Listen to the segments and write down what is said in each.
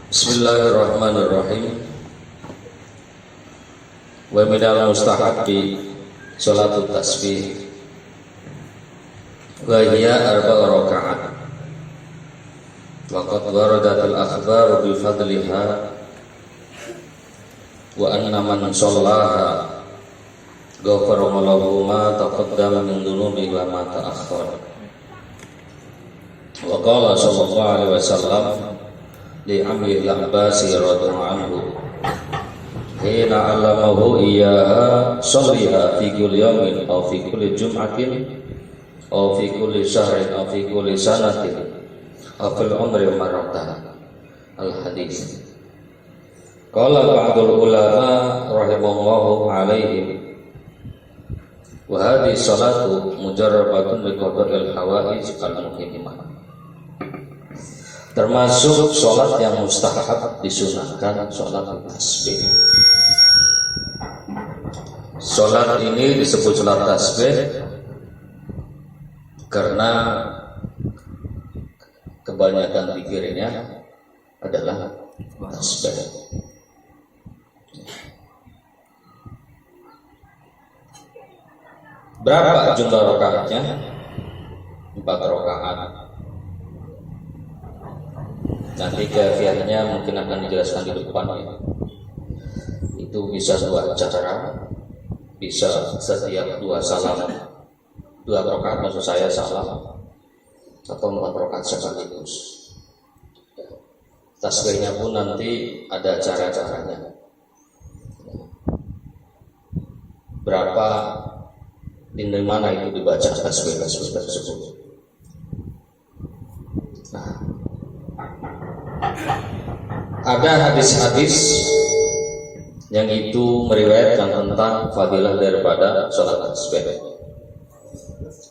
Bismillahirrahmanirrahim. Wa minal mustahabbi sholatul tasbih wa hiya arba'a raka'at. Wa qad waradatil akhbar bi fadliha wa anna man shallaha ghafara lahu ma taqaddama min dhunubi wa ma ta'akhkhara. Wa qala sallallahu alaihi wasallam li Amri al-Abbasi radhiyallahu anhu hina 'allamahu iyyaha sholliha fi kulli yawmin aw fi kulli jum'atin aw fi kulli shahrin aw fi kulli sanatin aw fil umri marratan. Al-hadis. Qala ba'dul ulama rahimallahu alaihim wa hadhihi salatu mujarrabatun li qada'il hawaij al-muhimmah. Termasuk sholat yang mustahab disunahkan sholat tasbih. Sholat ini disebut sholat tasbih karena kebanyakan zikirnya adalah tasbih. Berapa jumlah rakaatnya? 4 rakaat. Nanti kefiahnya mungkin akan dijelaskan di depan ya. Itu bisa 2 cara, bisa setiap 2 salam, 2 rakaat maksud saya salam, atau 4 rakaat sekaligus. Tasbihnya pun nanti ada cara-caranya. Berapa di mana itu dibaca tasbih tersebut. Ada hadis-hadis yang itu meriwayatkan tentang fadilah daripada sholat tasbih.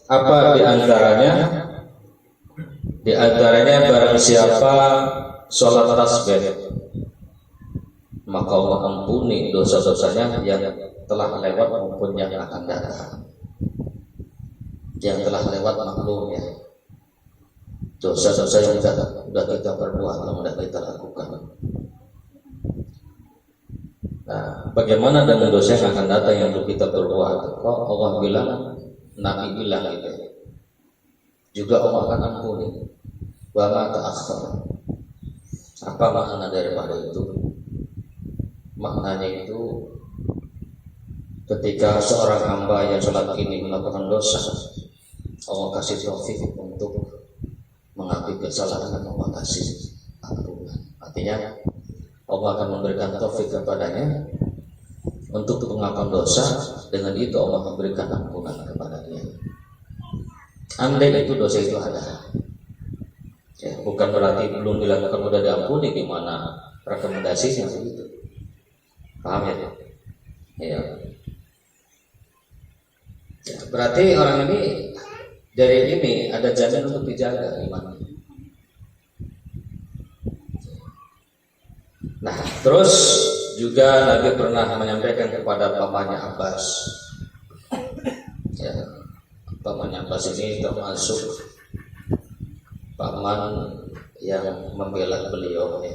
Apa di antaranya? Di antaranya barang siapa sholat tasbih, maka Allah ampuni dosa-dosanya yang telah lewat maupun yang akan datang. Yang telah lewat maklum ya, dosa-dosa yang sudah kita perbuat, yang sudah kita lakukan. Nah, bagaimana dengan dosa yang akan datang yang belum kita perbuat? Kok Allah bilang, Nabi bilang gitu. Juga Allah akan ampuni. Wa ma ta'akhkhara. Apa makna daripada itu? Maknanya itu ketika seorang hamba yang sholat ini melakukan dosa, Allah kasih taufik untuk mengakui kesalahan dan Allah kasih ampunan. Artinya Allah akan memberikan taufik kepadanya untuk pengakuan dosa. Dengan itu Allah memberikan ampunan kepadanya. Andai itu dosa itu ada ya, bukan berarti belum dilakukan sudah diampuni. Gimana rekomendasinya begitu? Paham ya? Ya. Ya, berarti orang ini dari ini ada jaminan untuk dijaga imannya. Nah, terus juga Nabi pernah menyampaikan kepada pamannya Abbas. Ya, pamannya Abbas ini termasuk paman yang membela beliau. Ya.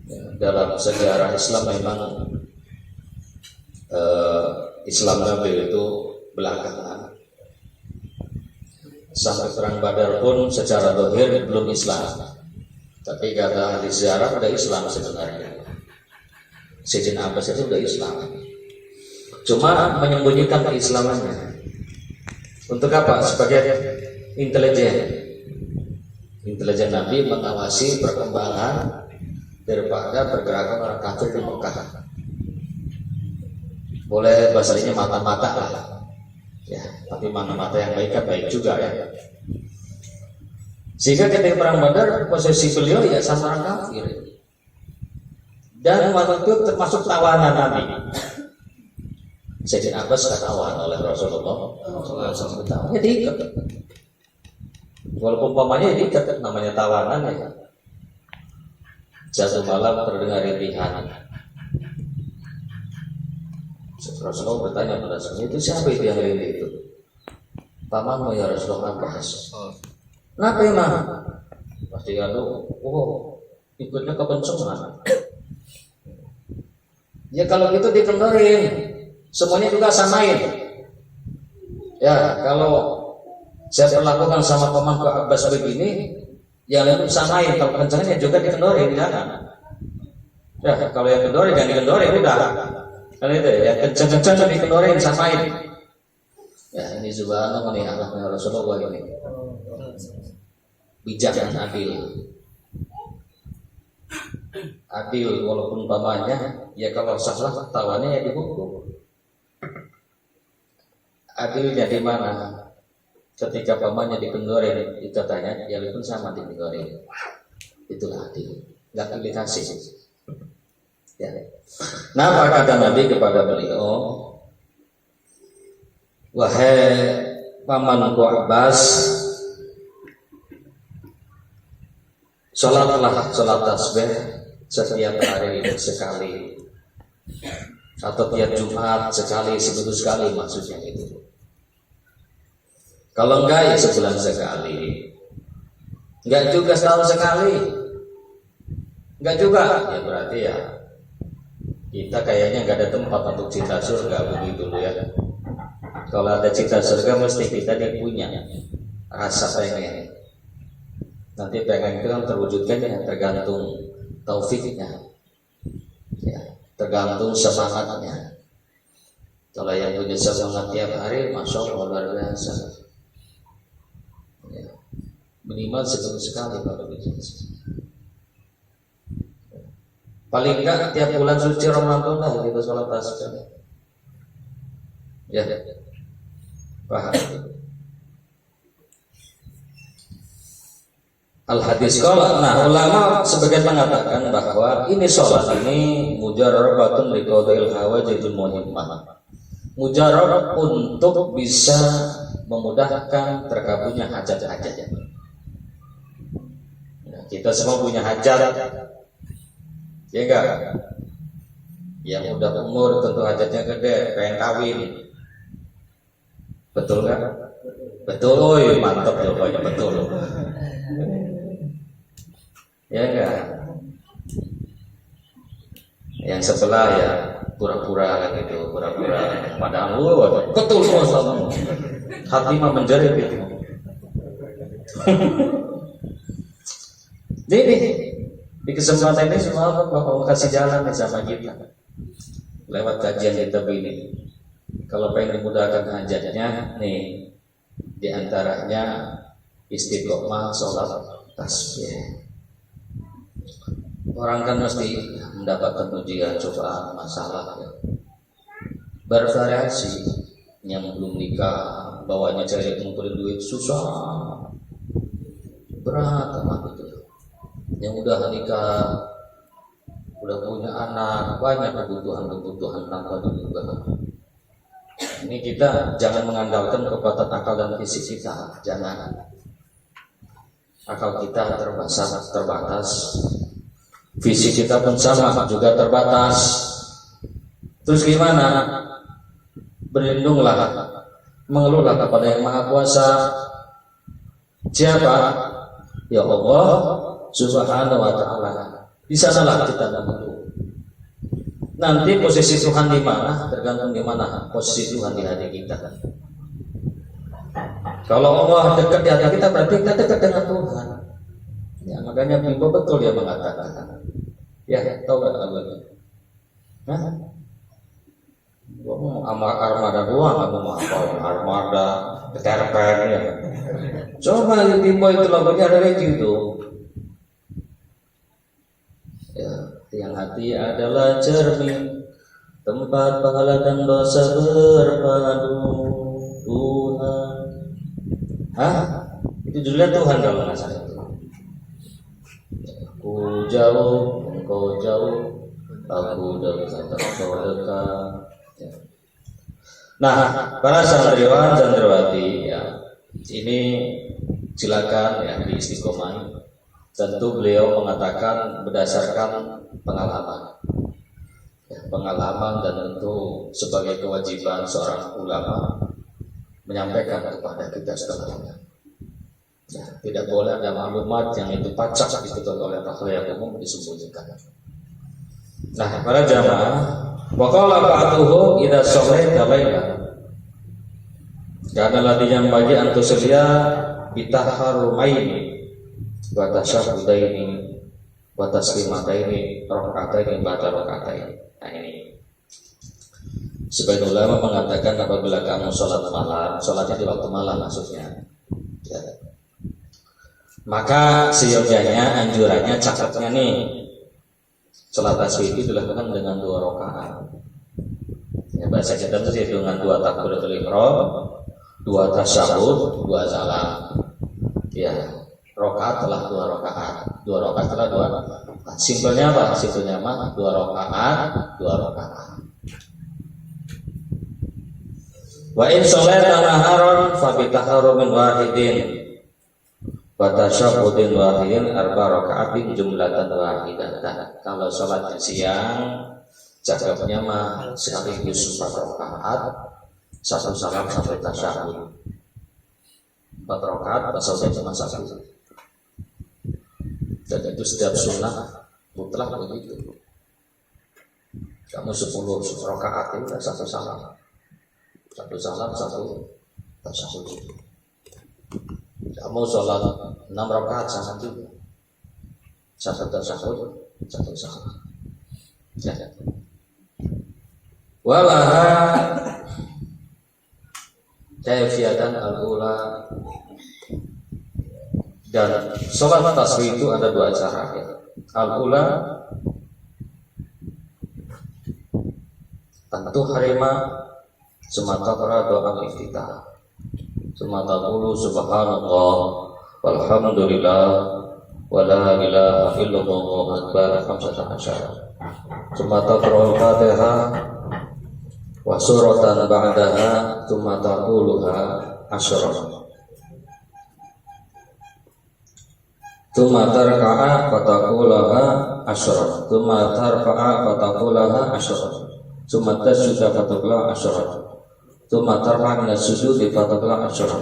Ya, dalam sejarah Islam memang Islam Nabi itu belakangan. Sampai perang Badar pun secara zahir belum Islam. Tapi kata di sejarah udah Islam sebenarnya. Sayyidina Abbas itu udah Islam. Cuma menyembunyikan keislamannya. Untuk apa? Sebagai intelijen. Intelijen Nabi mengawasi perkembangan daripada pergerakan orang kafir di Mekah. Boleh bahasanya mata-mata lah. Ya, tapi mata-mata yang baik kan baik juga ya. Sehingga ketika perang Badar posisi beliau ya sama orang kafir. Dan waktu itu termasuk tawanan Nabi. Sayyidina Abbas ketawan oleh Rasulullah SAW. Ya diikat. Walaupun pamannya diikat, namanya tawanan ya. Satu malam terdengar rintihan. Rasulullah bertanya pada Rasulullah, itu siapa itu yang rintih itu? Pamanmu ya Rasulullah Abbas. Kenapa emang? Pasti kan, ikutnya kepencengan. Ya kalau gitu dikendorin, semuanya juga samain. Ya kalau saya perlakukan sama temanku Abbas begini, yang lain samain. Kalau kencengnya juga dikendorin, jangan. Ya kalau yang kendorin jangan dikendorin, udah. Kan itu ya, kenceng-kenceng dikendorin, samain. Ya ini subhanallah nih anaknya Rasulullah ini. Bijak dan adil. Adil walaupun pamannya, ya kalau salah tawanya ya dihukum. Adilnya di mana? Ketika pamannya dikendorin, itu tanya, ya pun sama dikendorin. Itulah adil. Nggak pilih kasih. Ya. Nah, apa kata Nabi kepada beliau? Wahai pamanku Abbas, sholatlah sholat tasbih setiap hari sekali, atau tiap Jumat sekali, seminggu sekali maksudnya itu. Kalau enggak ya sebulan sekali, enggak juga setahun sekali, enggak juga ya berarti ya kita kayaknya enggak ada tempat untuk cinta surga begitu loh ya. Kalau ada cinta surga mesti kita punya rasa pengen. Nanti pengen itu kan terwujudkan ya tergantung taufiknya, ya, tergantung semangatnya. Kalau yang punya semangat tiap hari, masya Allah luar biasa. Ya, minimal sekali kalau bisa. Paling enggak tiap bulan suci Ramadan lah kita sholat tasbih. Ya, paham. Al-hadis qala, nah ulama sebagian mengatakan bahwa ini sholat ini mujarrabatun liqadil hawajil muhimmah. Mujarrab untuk bisa memudahkan terkabulnya hajat-hajat. Nah, kita semua punya hajat, ya enggak? Yang udah umur tentu hajatnya gede, pengen kawin, betul kan? Betul, oi mantap jawabannya betul. Ya enggak? Yang sebelah ya pura-pura kan gitu, pura-pura padahal betul semua. Hati mah menjerit gitu. Jadi di kesempatan ini semua Bapak kasih jalan sama kita lewat kajian kita ini. Kalau pengen dimudahkan hajatnya nih, diantaranya istiqomah sholat tasbih. Orang kan mesti mendapatkan ujian, cobaan, masalah ya. Bervariasi. Yang belum nikah bawanya cari ngumpulin duit susah, berat amat itu. Yang udah nikah, udah punya anak, banyak kebutuhan tanpa diduga. Ini kita jangan mengandalkan kekuatan akal dan fisik kita, jangan. Akal kita terbatas. Fisik kita pun sama juga terbatas. Terus gimana? Berlindunglah, mengeluhlah kepada Yang Maha Kuasa. Siapa? Ya Allah Subhanahu wa Ta'ala. Di sanalah kita mengeluh. Nanti posisi Tuhan di mana? Tergantung di mana posisi Tuhan di hati kita. Kalau Allah dekat di hati kita, berarti kita dekat dengan Tuhan. Ya, makanya Bimbo betul dia mengatakan. Ya, tahu nggak Allah? Hah? Gua mau armada doang, aku mau apa? Armada, keterpen ya. Coba Bimbo itu lagunya ada kayak gitu. Ya, tiang hati adalah cermin, tempat pahala dan dosa berpadu. Tuhan, hah? Itu judulnya Tuhan kalau nggak salah. Aku jauh, engkau jauh, aku dekat, engkau dekat. Ya. Nah, para santriwan santriwati, ya, ini silakan ya di istiqomah. Tentu beliau mengatakan berdasarkan pengalaman, ya, pengalaman dan tentu sebagai kewajiban seorang ulama menyampaikan kepada kita setelahnya. Ya, tidak boleh ada maklumat yang itu pacak ditutup oleh akhlak umum disembunyikan. Nah, para jamaah, waqala ba'duhu idza shallaita laila. Karena latihan bagi antusilia bitaharumaini wa tasyahudaini wa taslimataini raka'ataini ba'da raka'ataini. Nah ini sebagian ulama mengatakan apabila kamu sholat malam, sholatnya di waktu malam maksudnya, ya, maka seyogyanya anjurannya cakapnya nih sholat tasbih itu dilakukan dengan 2 rakaat. Ya, bahasa kita itu dengan 2 takbiratul ihram, 2 tasyahud, 2 salam. Ya, rakaat telah 2 rakaat. 2 rakaat telah 2 rakaat. Simpelnya apa? Simpelnya mah 2 rakaat, 2 rakaat. Wa in sholaita naharon fa bi taharrumin wahidin wa tasyahhudin wahidin arba raka'atin jumlatan wahidatan. Kalau salatnya siang cakapnya mah sekaligus 4 rakaat, 1 salam 1 tasyahud. 4 rakaat pasalnya cuma 1. Dan itu setiap sunnah mutlak begitu. Kamu 10 rakaat itu 1 salam. 1 salam 1 tasyahud. Kamu sholat 6 rakaat sama juga. 1 tasyahud, 1 salam. Ya. Walaha kaifiyatan al-ula, dan sholat tasbih itu ada 2 cara ya. Al-ula tentu harima semata para doa iftitah, semata qulu subhanallah walhamdulillah wala ilaha illallah wallahu akbar 15. Semata qira'ul Fatihah wa suratan ba'daha semata quluha 10. Tsumma tarka'a fataqulaha 10. Tsumma tarfa'a fataqulaha 10. Tsumma tasjuda fataqulaha 10. Tsumma tarfa'a min as-sujudi fataqulaha 10.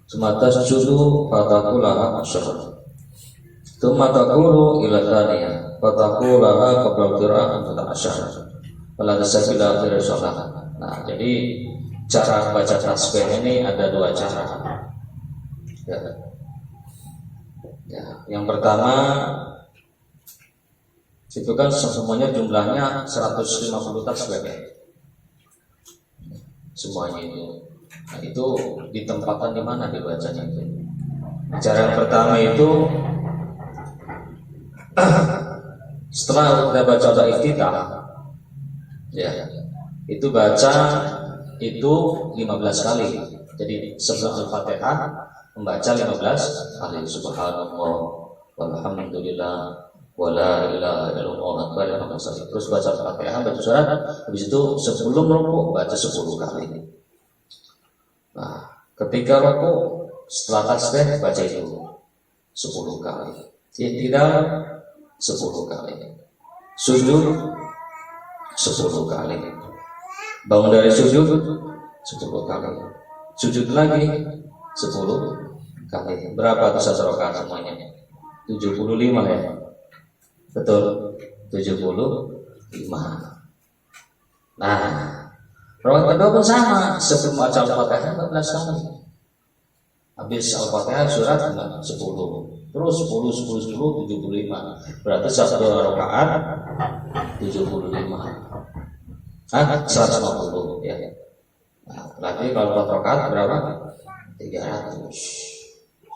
Tsumma tasjudu fataqulaha 10. Tsumma taqulu ila thaniyah fataqulaha qabla al-qira'ah 10. Wala tasabila akhir shalah. Nah, jadi cara baca tasbih ini ada 2 cara. Ya, yang pertama itu kan semuanya jumlahnya 150 tasbih ya. Semuanya itu. Nah, itu ditempatkan di mana dibacanya itu? Cara yang pertama itu setelah kita baca doa iftitah, ya, itu baca itu 15 kali. Jadi sebelum Al-Fatihah membaca 15 kali subhanallah walhamdulillah wala ilaha illallah akbar 15 kali. Terus baca Al-Fatihah, baca surat, habis itu sebelum rukuk baca 10 kali. Nah, ketika rukuk setelah tasbih baca itu 10 kali. I'tidal 10 kali. Sujud 10 kali. Bangun dari sujud 10 kali. Sujud lagi 10 kali. Berapa tuh 1 rakaat semuanya? 75 ya. Betul. 75. Nah, rakaat kedua pun sama, sebelum baca Al-Fatihah 14 kali. Habis Al-Fatihah surat 10. Terus 10 10 10 75. Berarti 1 rakaat 75. 150 ya. Nah, berarti kalau 4 rakaat berapa? 300.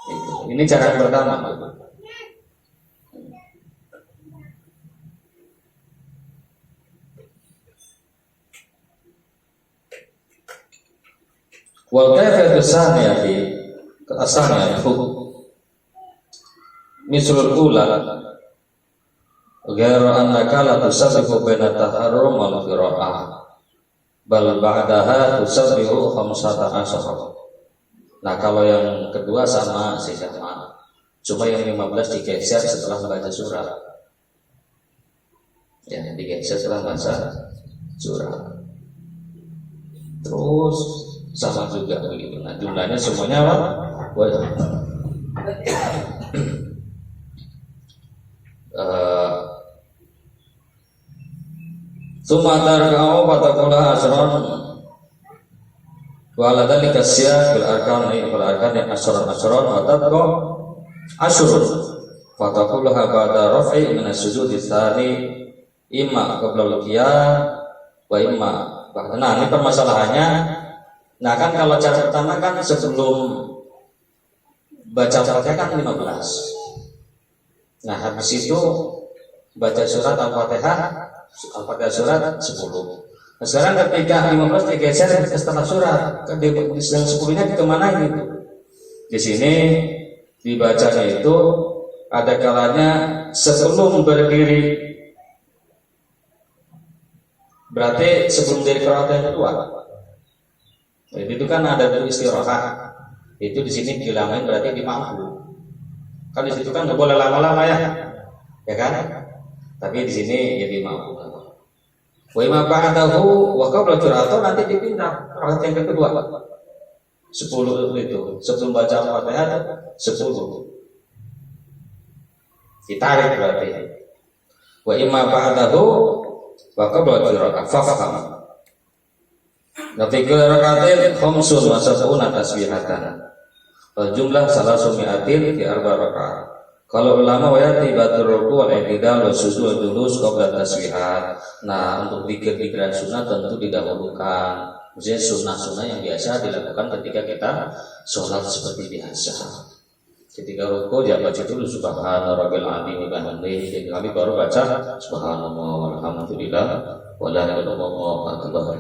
Itu. Ini cara yang pertama. Wal kayfiyatu tsaniyati asalnya mislul ula ghairu annaka la tusabbihu baina taharrum wal qira'ah bal ba'daha tusabbihu 15. Nah, kalau yang kedua sama sih sama. Cuma yang 15 digeser setelah membaca surat. Ya, digeser setelah membaca surat. Terus sama juga begitu. Nah, jumlahnya semuanya apa? Sumatar kau patakulah asron walada likasya bil arkan asron watabko asrun fatakulah ba'da raf'i min as-sujudi tsani imma qabla al-qiyam wa imma ba'da. Nah, ini permasalahannya. Nah, kan kalau cara pertama kan sebelum baca Fatihah kan 15. Nah, habis itu baca surat Al-Fatihah surat 10. Nah, sekarang ketika 15 digeser ke setelah surat, di 10-nya kemana gitu? Di sini dibacanya itu ada kalanya sebelum berdiri, berarti sebelum dari qiraat yang kedua. Jadi itu kan ada dulu istirahat. Itu di sini dihilangin berarti dimampu. Kan di situ kan nggak boleh lama-lama ya kan? Tapi di sini jadi mampu. Wa imma ba'dahu wa qabla qira'atuh nanti dipindah rakaat yang kedua. 10 itu sebelum baca Al-Fatihah 10. Ditarik berarti. Wa imma ba'dahu wa qabla qira'atuh fafham. Nabi qira'atin khamsun wa sab'una tasbihatan. Jumlah salasumi'atin fi arba rakaat. Kalau ulama wayati batul ruku wal i'tidal wa sujud julus qabla tasbihat. Nah, untuk zikir-zikiran sunnah tentu didahulukan. Maksudnya sunnah-sunnah yang biasa dilakukan ketika kita sholat seperti biasa. Ketika ruku dia baca dulu subhana rabbil azim wa bihamdihi, kali baru baca subhanallah walhamdulillah wala ilaha illallah wallahu akbar.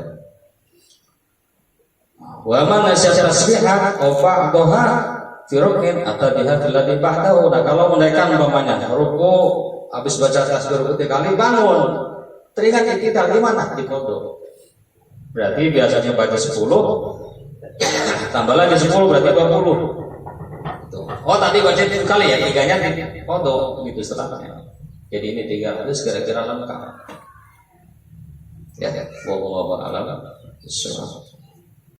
Wa man nasya tasbihat aw ba'daha firqin atabiha alladhi ba'dahu. Nah, kalau menaikkan umpamanya ruku habis baca tasbih ruku 3 kali bangun, teringat kita di mana? Di pondok. Berarti biasanya baca 10 tambah lagi 10 berarti 20. Oh, tadi baca 3 kali ya, 3-nya di pondok gitu setelahnya. Jadi ini 3 hadis kira-kira lengkap. Ya, wallahu a'lam.